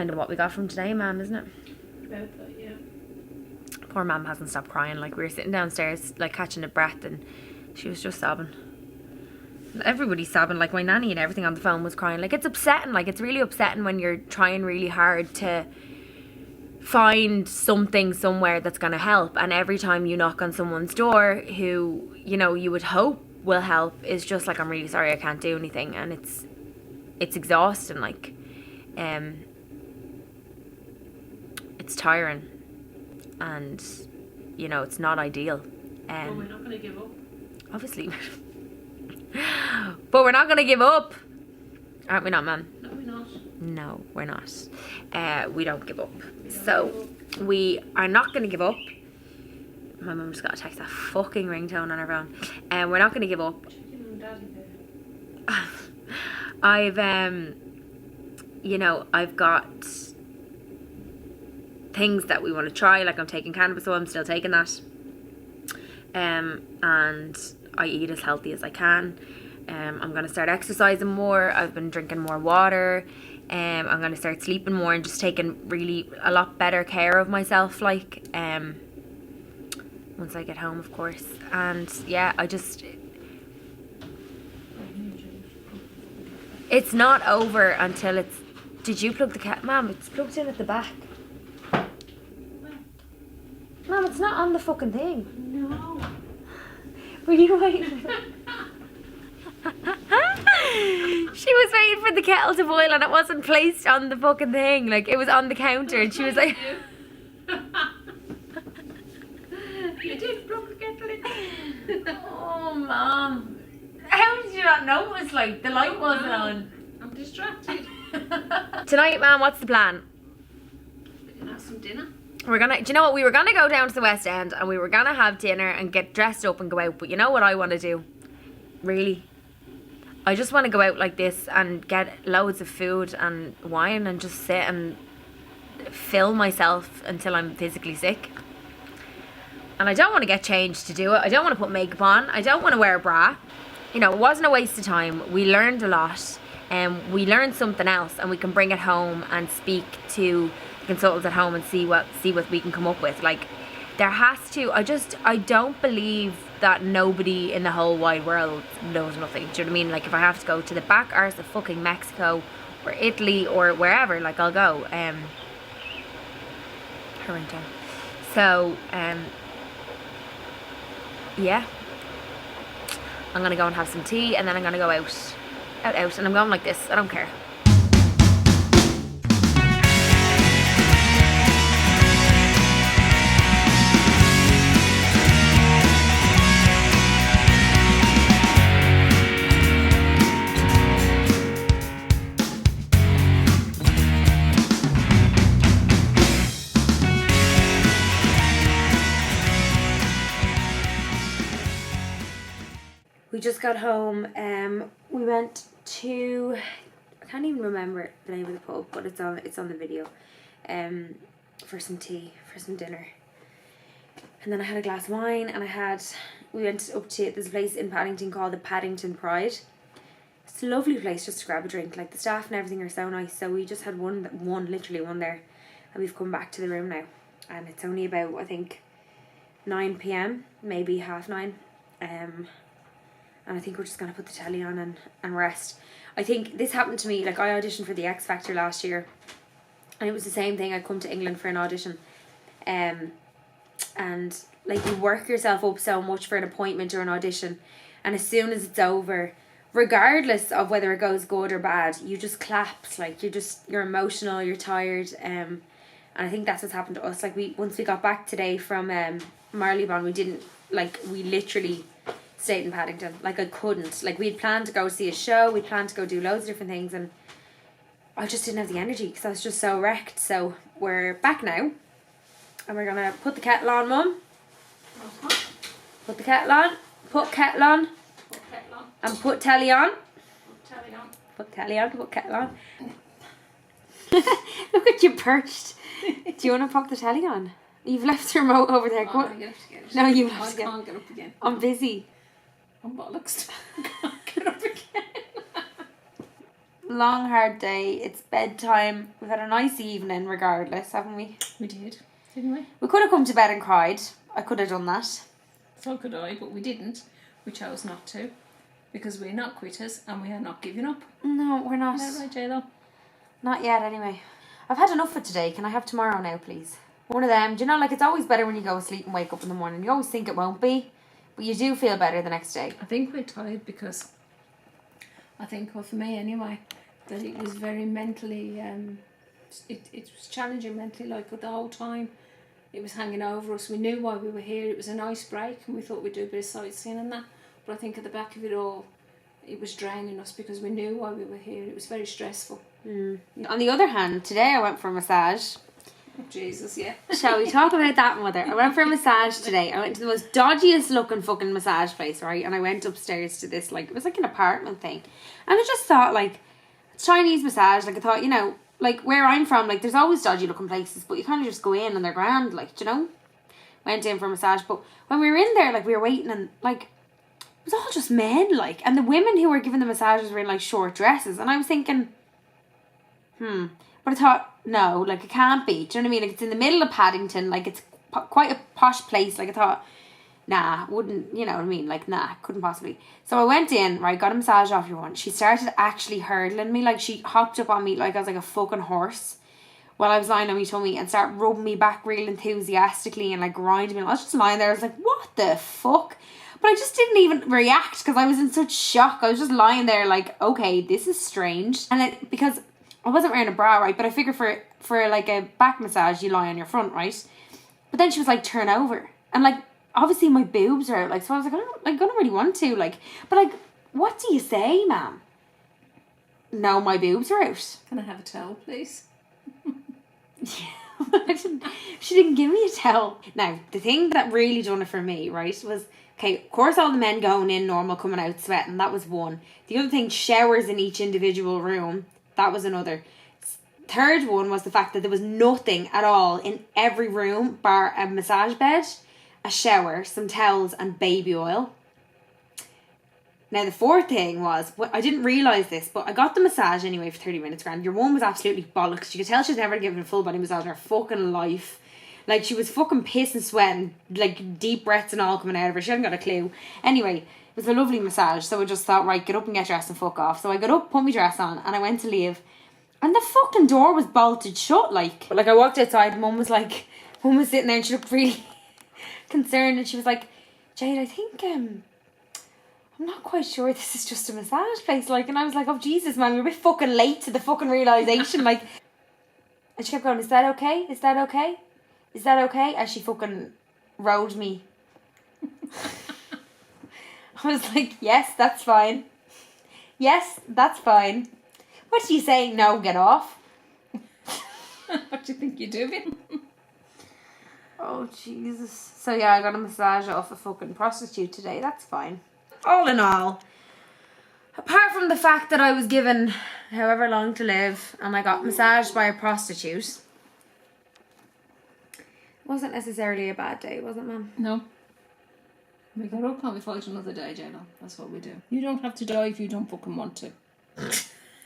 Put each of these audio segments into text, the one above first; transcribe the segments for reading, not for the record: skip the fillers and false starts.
kind of what we got from today, Mam, isn't it? About that, yeah. Poor Mam hasn't stopped crying. Like, we were sitting downstairs, like, catching a breath, and she was just sobbing. Everybody's sobbing. Like, my nanny and everything on the phone was crying. Like, it's upsetting. Like, it's really upsetting when you're trying really hard to find something somewhere that's going to help, and every time you knock on someone's door who, you know, you would hope will help, is just like, I'm really sorry, I can't do anything. And it's exhausting. Like, it's tiring, and you know, it's not ideal. Well, we're not going to give up. Obviously. But we're not going to give up, aren't we not, Mum? No, we're not. No, we're not. We don't give up. So we are not going to give up. My mum just got to text that fucking ringtone on her phone. We're not going to give up. I've you know, I've got things that we want to try. Like, I'm taking cannabis, so I'm still taking that. And I eat as healthy as I can. I'm going to start exercising more. I've been drinking more water. I'm going to start sleeping more and just taking really a lot better care of myself, like, once I get home, of course. And yeah, it's not over until it's... Did you plug the cat? Mom, it's plugged in at the back. Mom, it's not on the fucking thing. No. Were you waiting? She was waiting for the kettle to boil and it wasn't placed on the fucking thing. Like, it was on the counter and she was like... You did plug the kettle in. Oh, Mom. How did you not notice? Like, the light wasn't on. I'm distracted. Tonight, Mom, what's the plan? We can have some dinner. Do you know what? We were gonna go down to the West End and we were gonna have dinner and get dressed up and go out. But you know what I want to do? Really? I just want to go out like this and get loads of food and wine and just sit and fill myself until I'm physically sick. And I don't want to get changed to do it. I don't want to put makeup on. I don't want to wear a bra. You know, it wasn't a waste of time. We learned a lot. And we learned something else, and we can bring it home and speak to the consultants at home and see what we can come up with. Like, there has to... I don't believe that nobody in the whole wide world knows nothing. Do you know what I mean? Like, if I have to go to the back arse of fucking Mexico or Italy or wherever, like, I'll go. Her ringtone. So, yeah. I'm gonna go and have some tea, and then I'm gonna go out, and I'm going like this. I don't care. We just got home. We went to... I can't even remember the name of the pub, but it's on the video. For some tea, for some dinner. And then I had a glass of wine, and we went up to this place in Paddington called the Paddington Pride. It's a lovely place just to grab a drink. Like, the staff and everything are so nice. So we just had literally one there, and we've come back to the room now. And it's only about, I think, 9 p.m, maybe 9:30. And I think we're just going to put the telly on and rest. I think this happened to me, like, I auditioned for the X Factor last year. And it was the same thing. I'd come to England for an audition. And, like, you work yourself up so much for an appointment or an audition. And as soon as it's over, regardless of whether it goes good or bad, you just collapse. Like, you're emotional, you're tired. And I think that's what's happened to us. Like, once we got back today from Marylebone, we literally... stayed in Paddington. Like, I couldn't. Like, we'd planned to go see a show, we'd planned to go do loads of different things, and I just didn't have the energy because I was just so wrecked. So we're back now, and we're gonna put the kettle on, Mum. Put the kettle on. Put kettle on. Put kettle on. And put telly on. Put telly on. Put telly on. Put kettle on. Look at you perched. Do you want to pop the telly on? You've left the remote over there. Oh, I'm gonna have to get it. No, you have to I can't get up again. I'm busy. I'm bollocks. I can't get up again. long hard day. It's bedtime. We've had a nice evening regardless, haven't we? We did, didn't we? We could have come to bed and cried. I could have done that. So could I, but we didn't. We chose not to. Because we're not quitters and we are not giving up. No, we're not. Is that right, Jade? Not yet, anyway. I've had enough for today. Can I have tomorrow now, please? One of them. Do you know, like, it's always better when you go to sleep and wake up in the morning. You always think it won't be, but you do feel better the next day. I think we're tired because I think, well, for me anyway, that it was very mentally, it was challenging mentally, like the whole time it was hanging over us. We knew why we were here. It was a nice break and we thought we'd do a bit of sightseeing and that. But I think at the back of it all, it was draining us because we knew why we were here. It was very stressful. On the other hand, today I went for a massage. Oh, Jesus, yeah. Shall we talk about that, mother? I went for a massage today. I went to the most dodgiest looking fucking massage place, right? And I went upstairs to this, like, it was like an apartment thing. And I just thought, like, Chinese massage, like, I thought, you know, like, where I'm from, like, there's always dodgy looking places, but you kind of just go in and they're grand, like, do you know? Went in for a massage, but when we were in there, like, we were waiting and, like, it was all just men, like, and the women who were giving the massages were in, like, short dresses. And I was thinking, but I thought, no, like, it can't be. Do you know what I mean? Like, it's in the middle of Paddington. Like, it's quite a posh place. Like, I thought, nah, wouldn't, you know what I mean? Like, nah, couldn't possibly. So I went in, right, got a massage off everyone. She started actually hurdling me. Like, she hopped up on me like I was like a fucking horse while I was lying on my tummy and started rubbing me back real enthusiastically and, like, grinding me. And I was just lying there. I was like, what the fuck? But I just didn't even react because I was in such shock. I was just lying there like, okay, this is strange. And because I wasn't wearing a bra, right? But I figured for like a back massage, you lie on your front, right? But then she was like, turn over. And like, obviously my boobs are out. Like, so I was like, I don't really want to. Like, but like, what do you say, ma'am? No, my boobs are out. Can I have a towel, please? She didn't give me a towel. Now, the thing that really done it for me, right, was, okay, of course all the men going in normal, coming out sweating. That was one. The other thing, showers in each individual room. That was another. Third one was the fact that there was nothing at all in every room bar a massage bed, a shower, some towels and baby oil. Now the fourth thing was, I didn't realise this, but I got the massage anyway for 30 minutes grand. Your one was absolutely bollocks. You could tell she's never given a full body massage in her fucking life. Like, she was fucking pissing, sweating, like, deep breaths and all coming out of her. She hadn't got a clue. Anyway, it was a lovely massage. So I just thought, right, get up and get dressed and fuck off. So I got up, put my dress on, and I went to leave. And the fucking door was bolted shut, like. But, like, I walked outside, Mum was sitting there and she looked really concerned. And she was like, Jade, I think, I'm not quite sure this is just a massage place. Like, and I was like, oh, Jesus, man, you're a bit fucking late to the fucking realisation. Like, and she kept going, is that okay? Is that okay? Is that okay? As she fucking rode me. I was like, yes, that's fine. Yes, that's fine. What do you say? No, get off. What do you think you're doing? Oh, Jesus. So, yeah, I got a massage off a fucking prostitute today. That's fine. All in all, apart from the fact that I was given however long to live and I got massaged by a prostitute, wasn't necessarily a bad day, was it, Mum? No. We got up and we fight another day, Jade. That's what we do. You don't have to die if you don't fucking want to.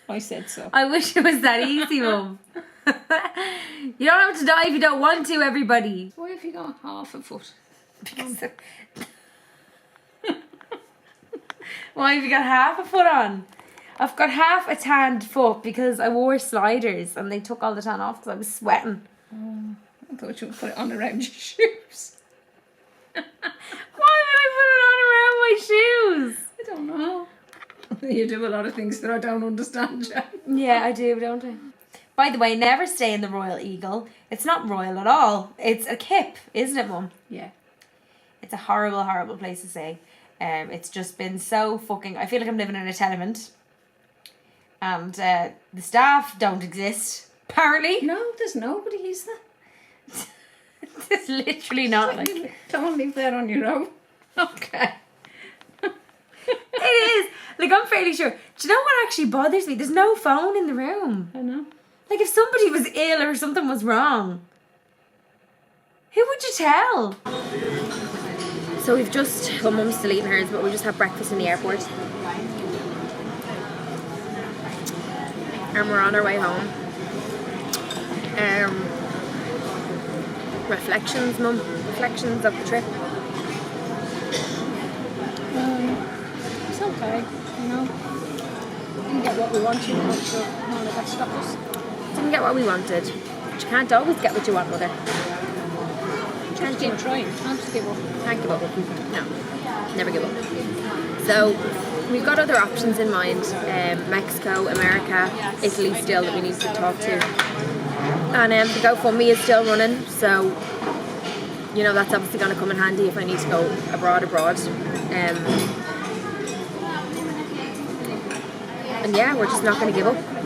I said so. I wish it was that easy, Mum. You don't have to die if you don't want to, everybody. Why have you got half a foot? Because why have you got half a foot on? I've got half a tanned foot because I wore sliders and they took all the tan off because I was sweating. I thought you would put it on around your shoes. Why would I put it on around my shoes? I don't know. You do a lot of things that I don't understand, Jade. Yeah, I do, don't I? By the way, never stay in the Royal Eagle. It's not royal at all. It's a kip, isn't it, Mum? Yeah. It's a horrible, horrible place to stay. It's just been so fucking... I feel like I'm living in a tenement. And the staff don't exist, apparently. No, there's nobody, is there? It's literally not like... Don't live there on your own. Okay. It is. Like, I'm fairly sure. Do you know what actually bothers me? There's no phone in the room. I know. Like, if somebody was ill or something was wrong, who would you tell? So we've just... Well, Mum's still eating hers, but we just had breakfast in the airport. and we're on our way home. Reflections, Mum? Reflections of the trip? It's okay, you know. Didn't get what we wanted, but sure, none of that stopped us. Didn't get what we wanted. But you can't always get what you want, Mother. Just keep trying, can't give up. Can't give up. No, never give up. So we've got other options in mind. Mexico, America, Italy still that we need to talk to. And the GoFundMe is still running, so you know that's obviously going to come in handy if I need to go abroad. And yeah, we're just not going to give up.